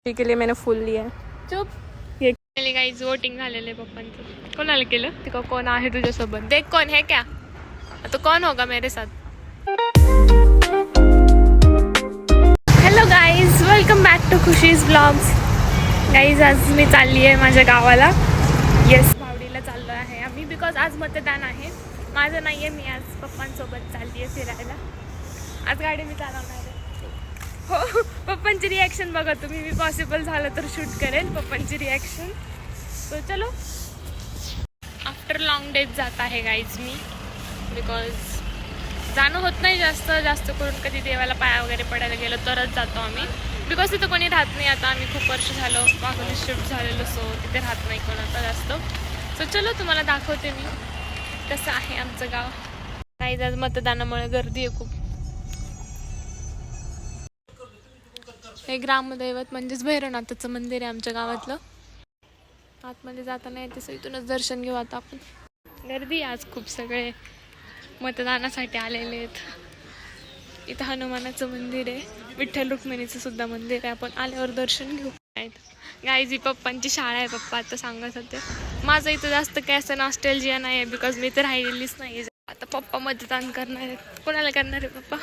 के लिए मैंने फुल लिया है. चुप. ये गाईज वोटिंग झालेलं आहे पप्पांचं. कोणाला केलं? तिका कोण आहे तुझ्यासोबत? देख कौन है क्या? तो कौन होगा मेरे साथ? Hello guys, welcome back to Khushi's blogs. Guys आज मी चालली आहे माझ्या गावाला. येस, भावडीला चाललो आहे आम्ही बिकॉज आज मतदान आहे. माझं नाही आहे, मी आज पप्पांसोबत चालली आहे फिरायला. आज गाडी मी चालवणार आहे. हो, पप्पांची रिॲक्शन बघा तुम्ही. मी पॉसिबल झालं तर शूट करेल पप्पांची रिॲक्शन. सो चलो. आफ्टर लॉंग डेज जात आहे गाईज मी, बिकॉज जाणं होत नाही जास्त करून. कधी देवाला पाया वगैरे पडायला गेलो तरच जातो आम्ही, बिकॉज तिथं कोणी राहत नाही. आता आम्ही खूप वर्ष झालं मागून शिफ्ट झालेलो, सो तिथे राहत नाही कोण आता जास्त. सो चलो तुम्हाला दाखवते मी कसं आहे आमचं गाव. गाईज आज मतदानामुळे गर्दी आहे खूप. हे ग्रामदैवत म्हणजेच भैरवनाथाचं मंदिर आहे आमच्या गावातलं. आतमध्ये जाताना येते, सो इथूनच दर्शन घेऊ आता आपण. गर्दी आज खूप, सगळे मतदानासाठी आलेले आहेत. इथं हनुमानाचं मंदिर आहे, विठ्ठल रुक्मिणीचं सुद्धा मंदिर आहे. आपण आल्यावर दर्शन घेऊ. गाईज ही पप्पांची शाळा आहे. पप्पा आता सांगत होते. माझं इथं जास्त काय असं नॉस्टॅल्जिया नाही आहे, बिकॉज मी तर राहिलेलीच नाही आहे. आता पप्पा मतदान करणार आहेत. कोणाला करणार आहे पप्पा?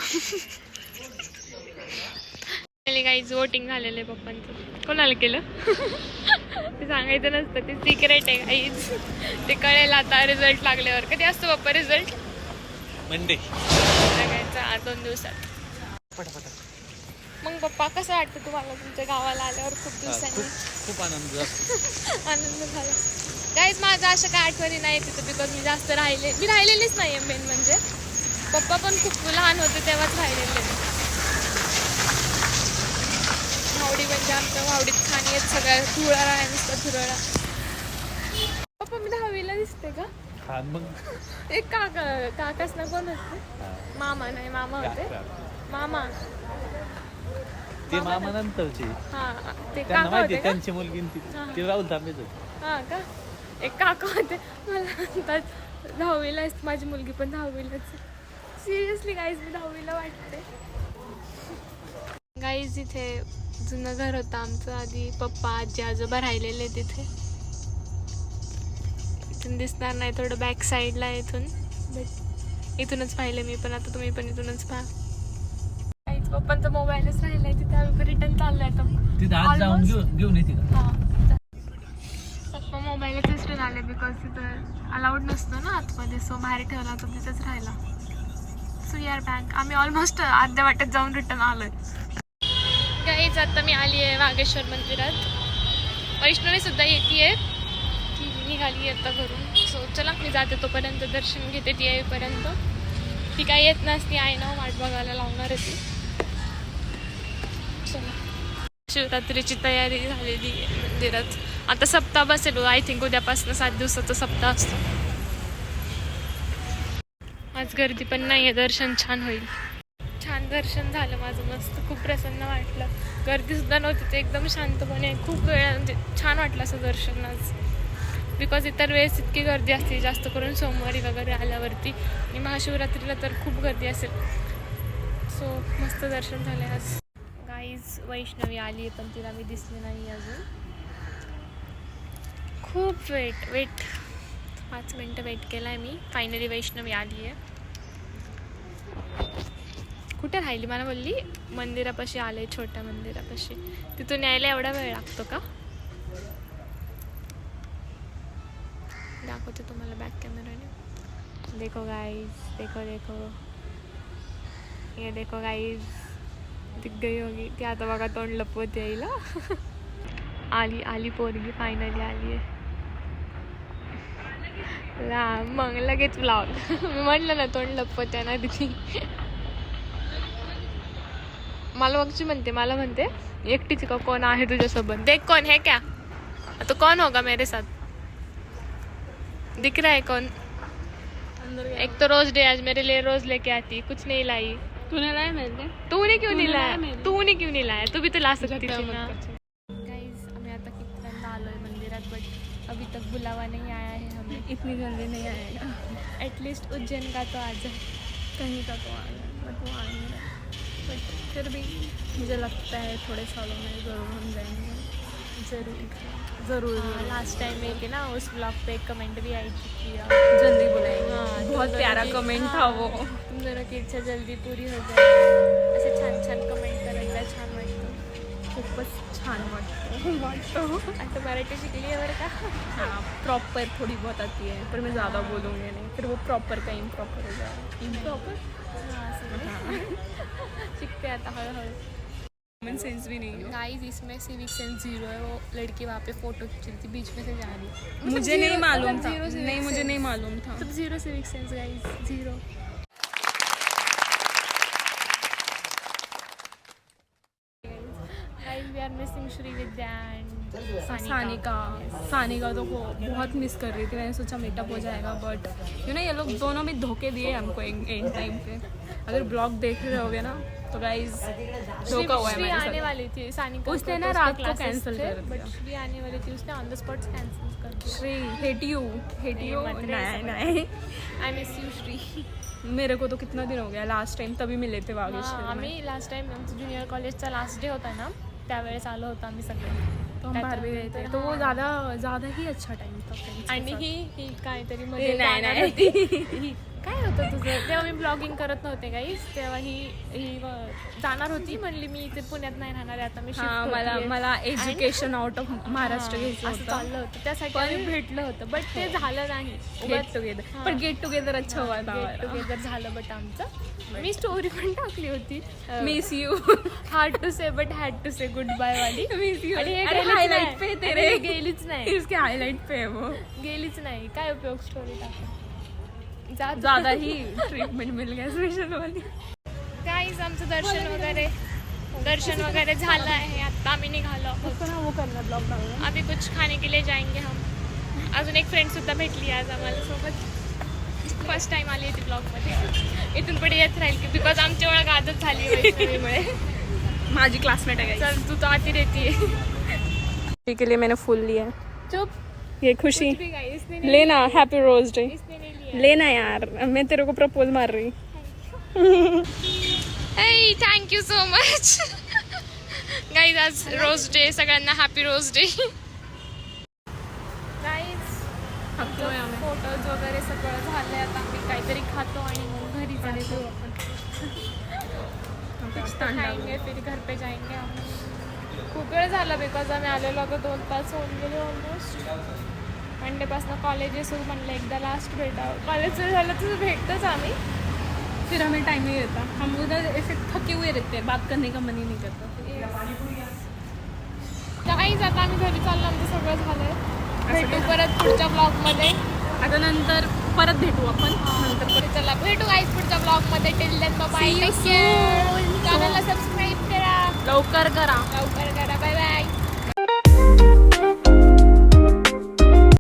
गाईज वोटिंग झालेलं आहे पप्पांचं. कोणाला केलं? ते सांगायचं नसतं, ते सिक्रेट आहे गाईज. ते कळेल आता रिझल्ट लागल्यावर. कधी असतो पप्पा रिझल्ट? मंडे. बघायचा 2 दिवसात. मग पप्पा कसं वाटतं तुम्हाला तुमच्या गावाला आल्यावर? खूप दिवसांनी खूप आनंद झाला. आनंद झाला. गाईज माझं अशा काय आठवणी नाही तिथं, बिकॉज मी जास्त मी राहिलेलीच नाही आहे. मेन म्हणजे पप्पा पण खूप लहान होते तेव्हाच राहिलेले. भावडी म्हणजे आमच्या भावडीत खाणी आहेत सगळ्या. धुळारा आहे नुसतं, धुळारा. पप्पा मी 10वीला दिसते का? हा मग एक काकाच ना कोण होते? मामा नाही, मामा होते. मामा ते मामा नंतरचे. हा, ते त्यांना काका माहिती होते का? त्यांची मुलगी ती राहुल तांबेच होती. हा का? एक काका होते. मला म्हणतात 10वीला माझी मुलगी पण 10वीलाच. सिरियसली गाईज मी 10वीला वाटते. गाईज इथे जुनं घर होतं आमचं. आधी पप्पा आजी आजोबा राहिलेले तिथे. इथून दिसणार नाही, थोडं बॅक साईडला आहे इथून. बट इथूनच पाहिलं मी पण. आता तुम्ही पण इथूनच पहा. काहीच पप्पांचा मोबाईलच राहिलाय तिथे. आम्ही रिटर्न चाललोय आता. तिथे आज जाऊन घेऊन येते का? हा, पप्पा मोबाईलच विसरून आले, बिकॉज तिथं अलाउड नसतं ना आतमध्ये. सो बाहेर ठेवला होता, तिथेच राहिला. सो यार बॅग आम्ही ऑलमोस्ट अर्ध्या वाटेत जाऊन रिटर्न आलोय. गाईज आता मी आली आहे वागेश्वर मंदिरात. वैष्णवी सुद्धा येते, ती निघाली आता घरून. सो चला मी जाते, तोपर्यंत दर्शन घेते ती येईपर्यंत. ती काय येत नसती, आहे ना वाट बघायला लावणार आहे ती. चला. शिवरात्रीची तयारी झालेली आहे मंदिरात. आता सप्ताह बसेल आय थिंक. उद्यापासून 7 दिवसाचा सप्ताह असतो. आज गर्दी पण नाही आहे, दर्शन छान होईल. छान दर्शन झालं माझं, मस्त. खूप प्रसन्न वाटलं. गर्दीसुद्धा नव्हती, ते एकदम शांतपणे खूप वेळ म्हणजे छान वाटलं असं दर्शन आज. बिकॉज इतर वेळेस इतकी गर्दी असते, जास्त करून सोमवारी वगैरे आल्यावरती. आणि महाशिवरात्रीला तर खूप गर्दी असेल. सो मस्त दर्शन झालं आज. गाईज वैष्णवी आली आहे, पण तिला मी दिसले नाही अजून. खूप वेट 5 मिनटं वेट केला आहे मी. फायनली वैष्णवी आली आहे. कुठे राहिली? मला बोलली मंदिरापाशी आले, छोट्या मंदिरापाशी. तिथून यायला एवढा वेळ लागतो का? दाखवते तुम्हाला बॅक कॅमेराने. देखो गाईज, देखो ये देखो गाईज, दिख गई होगी ती. आता बघा तोंड लपवत यायला. आली पोरगी, फायनली आली आहे. मग लगेच ब्लॉग. मी म्हटलं ना तोंड लपवत आहे ना तिथे. मला म्हणते एकटीच का कोण आहे तुझ्यासोबत? देख कौन है क्या? तो कौन होगा मेरे साथ? दिख रहा है कौन? एक तो रोज डे आज मेरे लिए रोज लेके आती, कुछ नहीं लाई. तूने लाया मैंने? तूने क्यों नहीं लाया? तू भी तो ला सकती थी ना. गाइस आम्ही आता कितीदा आलोय मंदिरात, बट अभी तक बुलावा नहीं आया है हमें. इतनी जल्दी नहीं आएगा. एटलीस्ट उज्जैन का तो आ जाए, कहीं का तो आएगा, बट वो आ नहीं रहा. बट फिर भी मुझे लगता है थोड़े सालों में ज़रूर हम जाएंगे. जरूर लास्ट टाइम में थे ना, उस ब्लॉग पे एक कमेंट भी आई थी कि जल्दी बुलाएंगे. हाँ, बहुत तुम प्यारा दोनों की- कमेंट था हाँ, वो. तुम दोनों की इच्छा जल्दी पूरी हो जाए. असे छान छान कमेंट करत जा, छान वाटतं. खूपच छान वाटतं. आता मराठी शिकली आहे बरं का. हाँ प्रॉपर थोड़ी बहुत आती है पर मैं ज़्यादा बोलूँगी नहीं, फिर वो प्रॉपर का इम्प्रॉपर हो जाएगा. इम्प्रॉपर शिकते आता हळूहळू. कॉमन सेंस भी नहीं है. गाइस इसमें सिविक सेंस 0 है. वो लड़की वहाँ पे फोटो खींच रही थी, बीच में से जा रही है. मुझे नहीं मालूम था. zero civic नहीं मुझे sense. नहीं मालूम था. सब 0 civic sense guys, 0. Guys we are missing Shrividya and Sanika तो बहुत मिस कर रही थी. मैंने सोचा मीटअप हो जाएगा बट ये लोग दोनों भी धोखे दिए हमको एंड टाइम पे. अगर ब्लॉग देख रहे होगे ना तो गाइज धोखा हुआ है श्री मेरे आने साथ. वाली थी. सानिका उसने को ना तो रात उसके को classes cancel थे, कर but दिया. श्री आने वाली थी, उसने ऑन द स्पॉट कैंसिल कर दिया. श्री हेट यू मत रे, नहीं नहीं आई मिस यू श्री. मेरे को तो कितना दिन हो गया. लास्ट टाइम तभी मिले थे वागेश्वर में. आम्ही लास्ट टाइम आमचं ज्युनियर कॉलेजचा लास्ट डे होता ना, त्यावेळेस आलो होतो आम्ही सगळे. तो हम बाहर भी गए थे तो वो ज़्यादा ही अच्छा टाइम था friends के आणि साथ. ही काहीतरी ए, मध्ये नाही गाणार नाही होती. काय होतं तुझं? तेव्हा मी ब्लॉगिंग करत नव्हते गाईस. तेव्हा ही जाणार होती, म्हणली मी इथे पुण्यात नाही राहणार आहे आता, मी हा shift होतीये. मला एज्युकेशन आउट ऑफ महाराष्ट्र हां, घ्यायचं असं होतं. चाललं होतं. त्यासाठी पण- आम्ही भेटलं होतं, बट ते झालं नाही. Get together. पण गेट टुगेदर अच्छा हुआ था गेट टुगेदर झालं बट आमचं. मी स्टोरी पण टाकली होती. Miss you. Hard to say but had to say good bye वाली. Miss you. आणि हे अरे गेलीच हाईलाइट नाही. पे आणि तेरे हे गेलीच नाही. इसके हाईलाइट पे है वो. गेलीच नाही. काय उपयोग स्टोरी टाकून. जा तू. ज़्यादा ही ट्रीटमेंट मिल गया स्पेशल वाली. गाईज आमचं दर्शन वगैरे झालं आहे. आता आम्ही निघालो आहोत. वो करना ब्लॉग डालना. अभी कुछ खाने के लिए जाएंगे हम. अजून एक फ्रेंड सुद्धा भेटली आज आम्हाला सोबत. फर्स्ट टाइम आली होती ब्लॉगमध्ये. इथून पुढे येत राहील की बिकॉज आमची ओळख आजच झाली वैष्णवीमुळे. माझी क्लासमेट है guys. चल तू तो आती रहती है. के लिए मैंने फूल लिया है. चुप. ये खुशी कुछ भी गाइस, इसने नहीं लेना. Happy rose day. इसने नहीं लिया. लेना यार. मैं तेरे को प्रपोज मार रही. Hey, thank you so much. Guys आज रोज डे. सगळ्यांना happy rose day. Guys photos वगैरे सगळं झालंय. आता आम्ही काहीतरी खातो आणि मग घरी जातो. खाएंगे फिर घर पे जाएंगे हम. खूप वेळ झाला बिकॉज आम्ही आलेलो अगं 2 तास होऊन गेले ऑलमोस्ट. मंडेपासून कॉलेज आहे सुरू. म्हणलं एकदा लास्ट भेटावं. कॉलेज सुरू झालं तर भेटतोच आम्ही. फिर हमें टाइम नहीं रहता. हम उधर ऐसे थके हुए रहते हैं. बात करने का मन ही नहीं करता. काहीच आता आम्ही घरी चाललो. आमचं सगळं झालंय. भेटू परत पुढच्या ब्लॉगमध्ये. आता नंतर परत भेटू आपण. नंतर परत. चला भेटू गाईज पुढच्या ब्लॉगमध्ये. Till then bye. चॅनलला सबस्क्राईब करा. लवकर करा. लवकर करा.